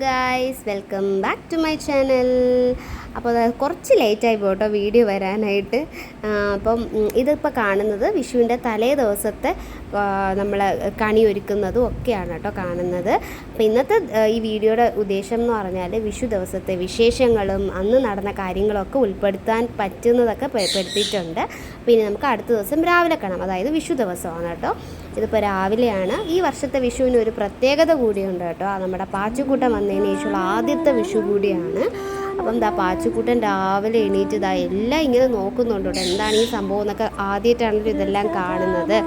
Guys, welcome back to my channel. അപ്പോൾ കുറച്ച് ലേറ്റായി പോട്ടോ വീഡിയോ വരാനായിട്ട്. അപ്പം ഇതിപ്പോൾ കാണുന്നത് വിഷുവിൻ്റെ തലേ ദിവസത്തെ നമ്മൾ കണി ഒരുക്കുന്നതും ഒക്കെയാണ് കേട്ടോ കാണുന്നത്. അപ്പോൾ ഇന്നത്തെ ഈ വീഡിയോയുടെ ഉദ്ദേശം എന്ന് പറഞ്ഞാൽ വിഷു ദിവസത്തെ വിശേഷങ്ങളും അന്ന് നടന്ന കാര്യങ്ങളൊക്കെ ഉൾപ്പെടുത്താൻ പറ്റുന്നതൊക്കെ പെടുത്തിയിട്ടുണ്ട്. പിന്നെ നമുക്ക് അടുത്ത ദിവസം രാവിലെ കാണാം, അതായത് വിഷു ദിവസമാണ് കേട്ടോ. ഇതിപ്പോൾ രാവിലെയാണ്. ഈ വർഷത്തെ വിഷുവിന് ഒരു പ്രത്യേകത കൂടിയുണ്ട് കേട്ടോ. നമ്മുടെ പാച്ചുക്കൂട്ടൻ വന്നതിന് ശേഷമുള്ള ആദ്യത്തെ വിഷു കൂടിയാണ്. അപ്പം പാച്ചുക്കൂട്ടൻ രാവിലെ എണീറ്റ് എല്ലാം ഇങ്ങനെ നോക്കുന്നുണ്ട് കേട്ടോ, എന്താണ് ഈ സംഭവം എന്നൊക്കെ. ആദ്യമായിട്ടാണല്ലോ ഇതെല്ലാം കാണുന്നത്.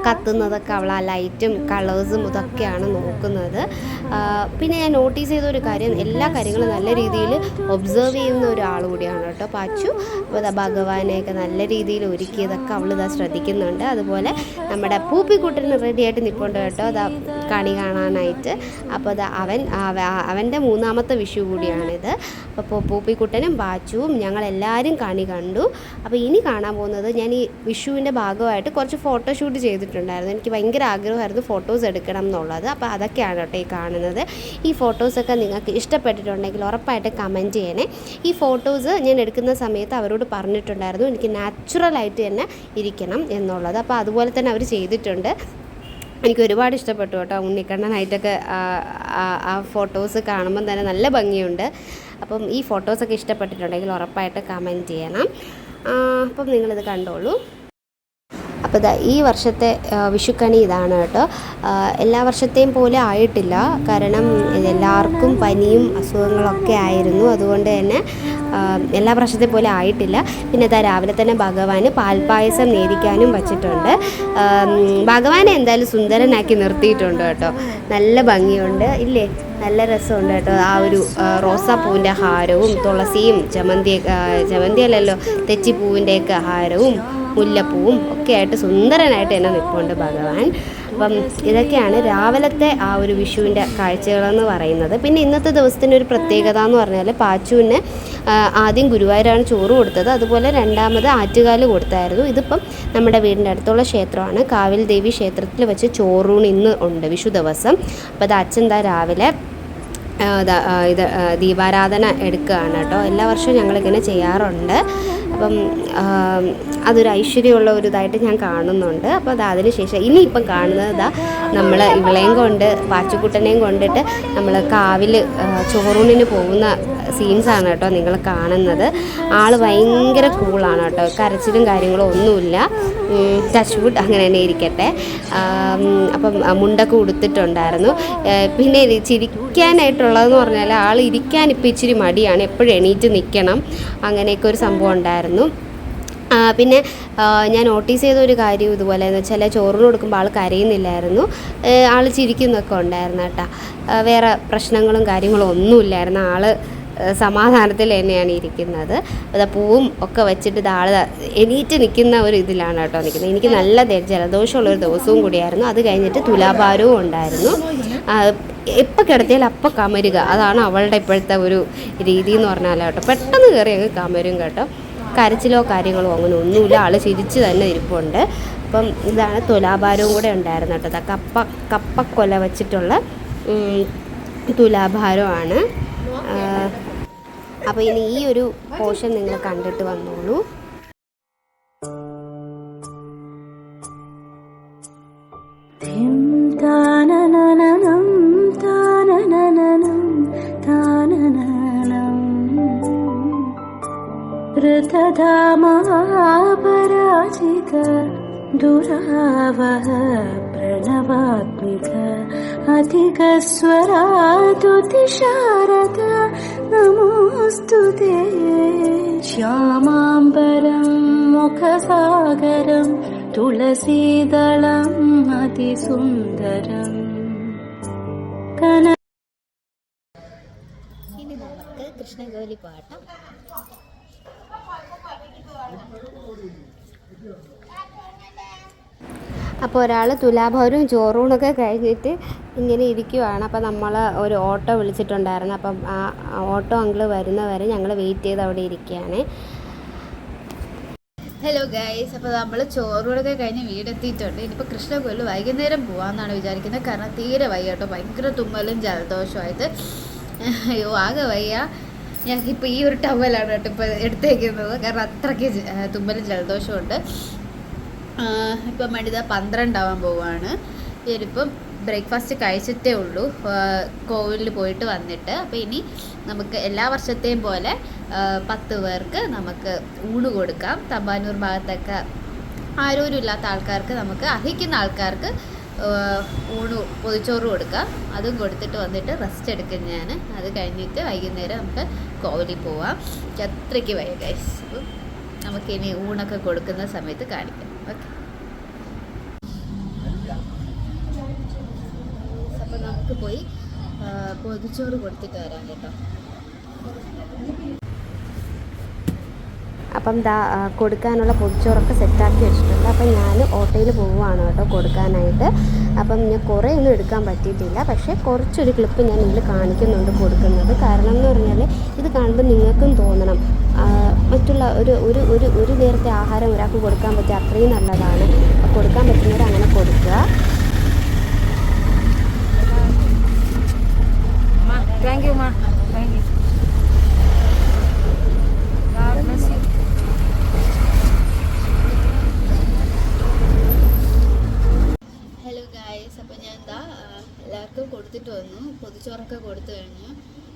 കത്തുന്നതൊക്കെ അവൾ ആ ലൈറ്റും കളേഴ്സും ഇതൊക്കെയാണ് നോക്കുന്നത്. പിന്നെ ഞാൻ നോട്ടീസ് ചെയ്തൊരു കാര്യം, എല്ലാ കാര്യങ്ങളും നല്ല രീതിയിൽ ഒബ്സർവ് ചെയ്യുന്ന ഒരാൾ കൂടിയാണ് കേട്ടോ പാച്ചു. അപ്പോൾ ഭഗവാനെയൊക്കെ നല്ല രീതിയിൽ ഒരുക്കിയതൊക്കെ അവൾ ശ്രദ്ധിക്കുന്നുണ്ട്. അതുപോലെ നമ്മുടെ പൂപ്പിക്കുട്ടന് റെഡിയായിട്ട് നിൽപ്പുണ്ട് കേട്ടോ, കണി കാണാനായിട്ട്. അപ്പോൾ അവൻ്റെ മൂന്നാമത്തെ വിഷു കൂടിയാണിത്. അപ്പോൾ പൂപ്പിക്കുട്ടനും പാച്ചുവും ഞങ്ങളെല്ലാവരും കണി കണ്ടു. അപ്പോൾ ഇനി കാണാൻ പോകുന്നത്, ഞാൻ ഈ വിഷുവിൻ്റെ ഭാഗമായിട്ട് കുറച്ച് ഫോട്ടോഷൂട്ട് ചെയ്തിട്ടുണ്ടായിരുന്നു. എനിക്ക് ഭയങ്കര ആഗ്രഹമായിരുന്നു ഫോട്ടോസ് എടുക്കണം എന്നുള്ളത്. അപ്പോൾ അതൊക്കെയാണ് കേട്ടോ ഈ കാണുന്നത്. ഈ ഫോട്ടോസൊക്കെ നിങ്ങൾക്ക് ഇഷ്ടപ്പെട്ടിട്ടുണ്ടെങ്കിൽ ഉറപ്പായിട്ട് കമൻറ്റ് ചെയ്യണേ. ഈ ഫോട്ടോസ് ഞാൻ എടുക്കുന്ന സമയത്ത് അവരോട് പറഞ്ഞിട്ടുണ്ടായിരുന്നു എനിക്ക് നാച്ചുറലായിട്ട് തന്നെ ഇരിക്കണം എന്നുള്ളത്. അപ്പോൾ അതുപോലെ തന്നെ അവർ ചെയ്തിട്ടുണ്ട്. എനിക്ക് ഒരുപാട് ഇഷ്ടപ്പെട്ടു കേട്ടോ. ഉണ്ണിക്കണ്ണനായിട്ടൊക്കെ ആ ഫോട്ടോസ് കാണുമ്പം തന്നെ നല്ല ഭംഗിയുണ്ട്. അപ്പം ഈ ഫോട്ടോസൊക്കെ ഇഷ്ടപ്പെട്ടിട്ടുണ്ടെങ്കിൽ ഉറപ്പായിട്ട് കമൻറ്റ് ചെയ്യണം. അപ്പം നിങ്ങളിത് കണ്ടോളൂ. അപ്പോൾ ഈ വർഷത്തെ വിഷുക്കണി ഇതാണ് കേട്ടോ. എല്ലാ വർഷത്തെയും പോലെ ആയിട്ടില്ല, കാരണം എല്ലാവർക്കും പനിയും അസുഖങ്ങളൊക്കെ ആയിരുന്നു. അതുകൊണ്ട് തന്നെ എല്ലാ വർഷത്തെ പോലെ ആയിട്ടില്ല. പിന്നെ രാവിലെ തന്നെ ഭഗവാന് പാൽപ്പായസം നേദിക്കാനും വച്ചിട്ടുണ്ട്. ഭഗവാനെ എന്തായാലും സുന്ദരനാക്കി നിർത്തിയിട്ടുണ്ട് കേട്ടോ. നല്ല ഭംഗിയുണ്ട് ഇല്ലേ, നല്ല രസമുണ്ട് കേട്ടോ. ആ ഒരു റോസാപ്പൂവിൻ്റെ ഹാരവും തുളസിയും ജമന്തി അല്ലല്ലോ തെച്ചിപ്പൂവിൻ്റെയൊക്കെ ഹാരവും മുല്ലപ്പൂവും ഒക്കെ ആയിട്ട് സുന്ദരനായിട്ട് തന്നെ നിൽപ്പുണ്ട് ഭഗവാൻ. അപ്പം ഇതൊക്കെയാണ് രാവിലത്തെ ആ ഒരു വിഷുവിൻ്റെ കാഴ്ചകളെന്ന് പറയുന്നത്. പിന്നെ ഇന്നത്തെ ദിവസത്തിൻ്റെ ഒരു പ്രത്യേകത എന്ന് പറഞ്ഞാൽ പാച്ചുവിന് ആദ്യം ഗുരുവായൂരാണ് ചോറ് കൊടുത്തത്, അതുപോലെ രണ്ടാമത് ആറ്റുകാല് കൊടുത്തായിരുന്നു. ഇതിപ്പം നമ്മുടെ വീടിൻ്റെ അടുത്തുള്ള ക്ഷേത്രമാണ്, കാവിൽ ദേവി ക്ഷേത്രത്തിൽ വെച്ച് ചോറൂണ് ഇന്ന് ഉണ്ട് വിഷു ദിവസം. അപ്പോൾ അച്ഛൻ രാവിലെ ഇത് ദീപാരാധന എടുക്കുകയാണ് കേട്ടോ. എല്ലാ വർഷവും ഞങ്ങളിങ്ങനെ ചെയ്യാറുണ്ട്. അപ്പം അതൊരു ഐശ്വര്യമുള്ള ഒരു ഇതായിട്ട് ഞാൻ കാണുന്നുണ്ട്. അപ്പോൾ അതിന് ശേഷം ഇനിയിപ്പം കാണുന്നത് നമ്മൾ ഇവളെയും കൊണ്ട് പാച്ചുക്കുട്ടനെയും കൊണ്ടിട്ട് നമ്മൾ കാവിൽ ചോറൂണിന് പോകുന്ന സീൻസാണ് കേട്ടോ നിങ്ങൾ കാണുന്നത്. ആൾ ഭയങ്കര കൂളാണ് കേട്ടോ, കരച്ചിലും കാര്യങ്ങളും ഒന്നുമില്ല. ടച്ച് വുഡ് അങ്ങനെ തന്നെ ഇരിക്കട്ടെ. അപ്പം മുണ്ടൊക്കെ ഉടുത്തിട്ടുണ്ടായിരുന്നു. പിന്നെ ചിരിക്കാനായിട്ടുള്ളതെന്ന് പറഞ്ഞാൽ ആൾ ഇരിക്കാൻ ഇപ്പം ഇച്ചിരി മടിയാണ്, എപ്പോഴും എണീറ്റ് നിൽക്കണം, അങ്ങനെയൊക്കെ ഒരു സംഭവം ഉണ്ടായിരുന്നു. പിന്നെ ഞാൻ നോട്ടീസ് ചെയ്ത ഒരു കാര്യം ഇതുപോലെ എന്ന് വെച്ചാൽ ചോറിന് കൊടുക്കുമ്പോൾ ആൾ കരയുന്നില്ലായിരുന്നു, ആൾ ചിരിക്കുന്നൊക്കെ ഉണ്ടായിരുന്നു കേട്ടോ. വേറെ പ്രശ്നങ്ങളും കാര്യങ്ങളും ഒന്നുമില്ലായിരുന്നു. ആൾ സമാധാനത്തിൽ തന്നെയാണ് ഇരിക്കുന്നത്. പൂവും ഒക്കെ വെച്ചിട്ട് ആൾ എണീറ്റ് നിൽക്കുന്ന ഒരു ഇതിലാണ് കേട്ടോ നിൽക്കുന്നത്. എനിക്ക് നല്ല ജലദോഷമുള്ളൊരു ദിവസവും കൂടിയായിരുന്നു. അത് കഴിഞ്ഞിട്ട് തുലാഭാരവും ഉണ്ടായിരുന്നു. എപ്പോൾ കിടത്തിയാൽ അപ്പം കമരുക, അതാണ് അവളുടെ ഇപ്പോഴത്തെ ഒരു രീതി എന്ന് പറഞ്ഞാൽ കേട്ടോ. പെട്ടെന്ന് കയറി അങ്ങ് കമരും കേട്ടോ. കരച്ചിലോ കാര്യങ്ങളോ അങ്ങനെ ഒന്നുമില്ല, ആൾ ചിരിച്ച് തന്നെ ഇരിപ്പുണ്ട്. അപ്പം ഇതാണ് തുലാഭാരവും കൂടെ ഉണ്ടായിരുന്നു കേട്ടോ. കപ്പക്കൊല വച്ചിട്ടുള്ള തുലാഭാരമാണ്. അപ്പോൾ ഇനി ഈ ഒരു പോർഷൻ നിങ്ങൾ കണ്ടിട്ട് വന്നോളൂ. ൃതധാമാപരാജിത ദുരാവഹ പ്രണവാത്മിക അധികസ്വരാതുതിശാരദ നമോസ്തുതേ. ശ്യാമാംബരം മുഖസാഗരം തുളസീദളം അതിസുന്ദരം. ഇനി നമുക്ക് കൃഷ്ണഗൗരി പാഠം. അപ്പോൾ ഒരാൾ തുലാഭാരവും ചോറൂണൊക്കെ കഴിഞ്ഞിട്ട് ഇങ്ങനെ ഇരിക്കുവാണ്. അപ്പോൾ നമ്മൾ ഒരു ഓട്ടോ വിളിച്ചിട്ടുണ്ടായിരുന്നു. അപ്പം ആ ഓട്ടോ അങ്കിൾ വരുന്നവരെ ഞങ്ങൾ വെയിറ്റ് ചെയ്ത് അവിടെ ഇരിക്കുകയാണ്. ഹലോ ഗൈസ്, അപ്പോൾ നമ്മൾ ചോറൂടൊക്കെ കഴിഞ്ഞ് വീടെത്തിയിട്ടുണ്ട്. ഇനിയിപ്പോൾ കൃഷ്ണകോവിൽ വൈകുന്നേരം പോകാമെന്നാണ് വിചാരിക്കുന്നത്. കാരണം തീരെ വയ്യ കേട്ടോ, ഭയങ്കര തുമ്മലും ജലദോഷമായിട്ട്. അയ്യോ ആകെ വയ്യ. ഞങ്ങൾക്കിപ്പോൾ ഈ ഒരു ടവലാണ് കേട്ടോ ഇപ്പോൾ എടുത്തേക്കുന്നത്, കാരണം അത്രയ്ക്ക് തുമ്മലും ജലദോഷമുണ്ട്. ഇപ്പം മണിത 12 ആവാൻ പോവുകയാണ്. ഞാനിപ്പം ബ്രേക്ക്ഫാസ്റ്റ് കഴിച്ചിട്ടേ ഉള്ളൂ കോവിലിൽ പോയിട്ട് വന്നിട്ട്. അപ്പോൾ ഇനി നമുക്ക് എല്ലാ വർഷത്തെയും പോലെ 10 പേർക്ക് നമുക്ക് ഊണ് കൊടുക്കാം. തമ്പാനൂർ ഭാഗത്തൊക്കെ ആരോരും ഇല്ലാത്ത ആൾക്കാർക്ക്, നമുക്ക് അർഹിക്കുന്ന ആൾക്കാർക്ക് പൊതിച്ചോറ് കൊടുക്കാം. അതും കൊടുത്തിട്ട് വന്നിട്ട് റെസ്റ്റ് എടുക്കും ഞാൻ. അത് കഴിഞ്ഞിട്ട് വൈകുന്നേരം നമുക്ക് കോവിലിൽ പോവാം. അത്രയ്ക്ക് വയ്യ ഗൈസ്. അപ്പം നമുക്കിനി ഊണൊക്കെ കൊടുക്കുന്ന സമയത്ത് കാണിക്കാം. ഓക്കെ, അപ്പം നമുക്ക് പോയി പൊതിച്ചോറ് കൊടുത്തിട്ട് വരാം കേട്ടോ. അപ്പം കൊടുക്കാനുള്ള പൊതിച്ചോറൊക്കെ സെറ്റാക്കി വെച്ചിട്ടുണ്ട്. അപ്പം ഞാൻ ഓട്ടോയിൽ പോവുകയാണ് കേട്ടോ കൊടുക്കാനായിട്ട്. അപ്പം ഞാൻ കുറേ ഒന്നും എടുക്കാൻ പറ്റിയിട്ടില്ല, പക്ഷേ കുറച്ചൊരു ക്ലിപ്പ് ഞാൻ ഇതിൽ കാണിക്കുന്നുണ്ട് കൊടുക്കുന്നത്. കാരണം എന്ന് പറഞ്ഞാൽ ഇത് കാണുമ്പോൾ നിങ്ങൾക്കും തോന്നണം മറ്റുള്ള ഒരു നേരത്തെ ആഹാരം ഒരാൾക്ക് കൊടുക്കാൻ പറ്റിയ അത്രയും നല്ലതാണ്. കൊടുക്കാൻ പറ്റുന്നവർ അങ്ങനെ കൊടുക്കുക. താങ്ക് യു മാ, താങ്ക് യു. ഹലോ ഗായ്സ്, അപ്പോൾ ഞാൻ എല്ലാവർക്കും കൊടുത്തിട്ട് വന്നു. പൊതിച്ചോറൊക്കെ കൊടുത്തു കഴിഞ്ഞു.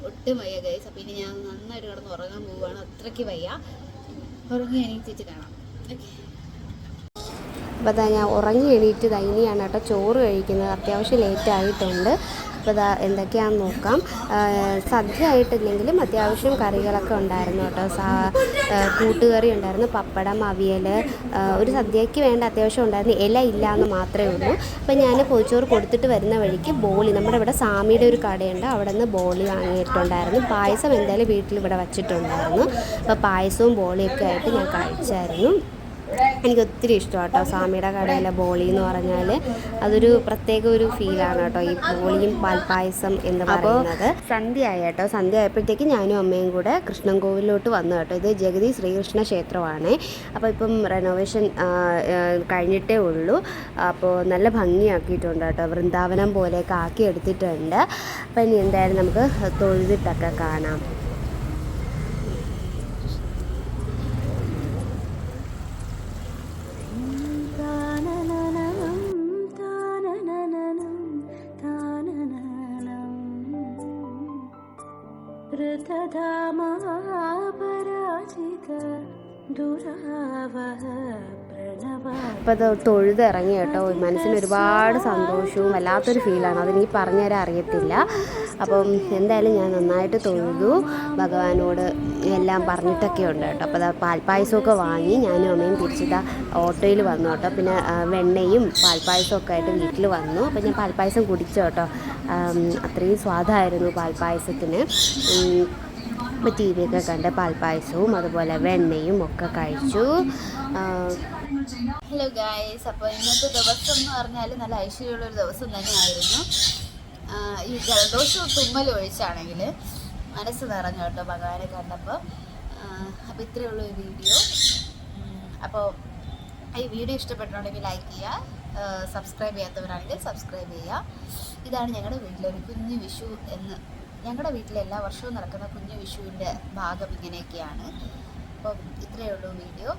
ഒട്ടും വയ്യ ഗൈസ്. അപ്പോൾ ഇനി ഞാൻ നന്നായിട്ട് കിടന്ന് ഉറങ്ങാൻ പോവുകയാണ്. അത്രയ്ക്ക് വയ്യ. ഉറങ്ങി എണീറ്റിട്ട് കാണാം. ഓക്കെ, അപ്പോൾ ഞാൻ ഉറങ്ങി എണീറ്റ് ഇനിയാണ് കേട്ടോ ചോറ് കഴിക്കുന്നത്. അത്യാവശ്യം ലേറ്റ് ആയിട്ടുണ്ട്. അപ്പോൾ എന്തൊക്കെയാണെന്ന് നോക്കാം. സദ്യ ആയിട്ടില്ലെങ്കിലും അത്യാവശ്യം കറികളൊക്കെ ഉണ്ടായിരുന്നു കേട്ടോ. കൂട്ടുകറി ഉണ്ടായിരുന്നു, പപ്പടം, അവിയൽ, ഒരു സദ്യയ്ക്ക് വേണ്ട അത്യാവശ്യം ഉണ്ടായിരുന്നു. ഇല ഇല്ലയെന്ന് മാത്രമേ ഉള്ളൂ. അപ്പോൾ ഞാൻ പൊതിച്ചോറ് കൊടുത്തിട്ട് വരുന്ന വഴിക്ക് ബോളി, നമ്മുടെ ഇവിടെ സാമിയുടെ ഒരു കടയുണ്ട്, അവിടെ നിന്ന് ബോളി വാങ്ങിയിട്ടുണ്ടായിരുന്നു. പായസം എന്തായാലും വീട്ടിൽ ഇവിടെ വച്ചിട്ടുണ്ടായിരുന്നു. അപ്പോൾ പായസവും ബോളിയൊക്കെ ആയിട്ട് ഞാൻ കഴിച്ചായിരുന്നു. എനിക്ക് ഒത്തിരി ഇഷ്ടമാണ് കേട്ടോ സാമിയുടെ കടയിലെ ബോളി എന്ന് പറഞ്ഞാൽ. അതൊരു പ്രത്യേക ഒരു ഫീലാണ് കേട്ടോ ഈ ബോളിയും പാൽപ്പായസം എന്ന് പറയുന്നത്. സന്ധ്യ ആയി കേട്ടോ. സന്ധ്യ ആയപ്പോഴത്തേക്ക് ഞാനും അമ്മയും കൂടെ കൃഷ്ണൻകോവിലോട്ട് വന്നു കേട്ടോ. ഇത് ജഗതി ശ്രീകൃഷ്ണ ക്ഷേത്രമാണ്. അപ്പോൾ ഇപ്പം റെനോവേഷൻ കഴിഞ്ഞിട്ടേ ഉള്ളൂ. അപ്പോൾ നല്ല ഭംഗിയാക്കിയിട്ടുണ്ട് കേട്ടോ. വൃന്ദാവനം പോലെയൊക്കെ ആക്കി എടുത്തിട്ടുണ്ട്. അപ്പോൾ ഇനി എന്തായാലും നമുക്ക് തൊഴുതിട്ടൊക്കെ കാണാം. അപ്പോൾ അത് തൊഴുത് ഇറങ്ങി കേട്ടോ. മനസ്സിന് ഒരുപാട് സന്തോഷവും വല്ലാത്തൊരു ഫീലാണ്. അതെനിക്ക് പറഞ്ഞുതരാൻ അറിയത്തില്ല. അപ്പം എന്തായാലും ഞാൻ നന്നായിട്ട് തൊഴുതു, ഭഗവാനോട് എല്ലാം പറഞ്ഞിട്ടൊക്കെ ഉണ്ട് കേട്ടോ. അപ്പോൾ പാൽപ്പായസമൊക്കെ വാങ്ങി ഞാനും അമ്മയും തിരിച്ചിട്ട് ഓട്ടോയിൽ വന്നു കേട്ടോ. പിന്നെ വെണ്ണയും പാൽപ്പായസമൊക്കെ ആയിട്ട് വീട്ടിൽ വന്നു. അപ്പോൾ ഞാൻ പാൽപ്പായസം കുടിച്ചു കേട്ടോ. അത്രയും സ്വാദായിരുന്നു പാൽപ്പായസത്തിന്. ടി വിയൊക്കെ കണ്ട് പാൽപ്പായസവും അതുപോലെ വെണ്ണയും ഒക്കെ കഴിച്ചു. ഹലോ ഗായ്സ്, അപ്പോൾ ഇന്നത്തെ ദിവസം എന്ന് പറഞ്ഞാൽ നല്ല ഐശ്വര്യമുള്ളൊരു ദിവസം തന്നെയായിരുന്നു. ഈ ജലദോഷവും തുമ്മലും ഒഴിച്ചാണെങ്കിൽ മനസ്സ് നിറഞ്ഞു കേട്ടോ ഭഗവാനെ കണ്ടപ്പോൾ. അപ്പോൾ ഇത്രയേ ഉള്ളൂ ഈ വീഡിയോ. അപ്പോൾ ഈ വീഡിയോ ഇഷ്ടപ്പെട്ടിട്ടുണ്ടെങ്കിൽ ലൈക്ക് ചെയ്യുക, സബ്സ്ക്രൈബ് ചെയ്യാത്തവരാണെങ്കിൽ സബ്സ്ക്രൈബ് ചെയ്യുക. ഇതാണ് ഞങ്ങളുടെ വീട്ടിലൊരു കുഞ്ഞു വിഷു എന്ന്. ഞങ്ങളുടെ വീട്ടിൽ എല്ലാ വർഷവും നടക്കുന്ന കുഞ്ഞു വിഷുവിൻ്റെ ഭാഗം ഇങ്ങനെയൊക്കെയാണ്. അപ്പം ഇത്രയേ ഉള്ളൂ വീഡിയോ.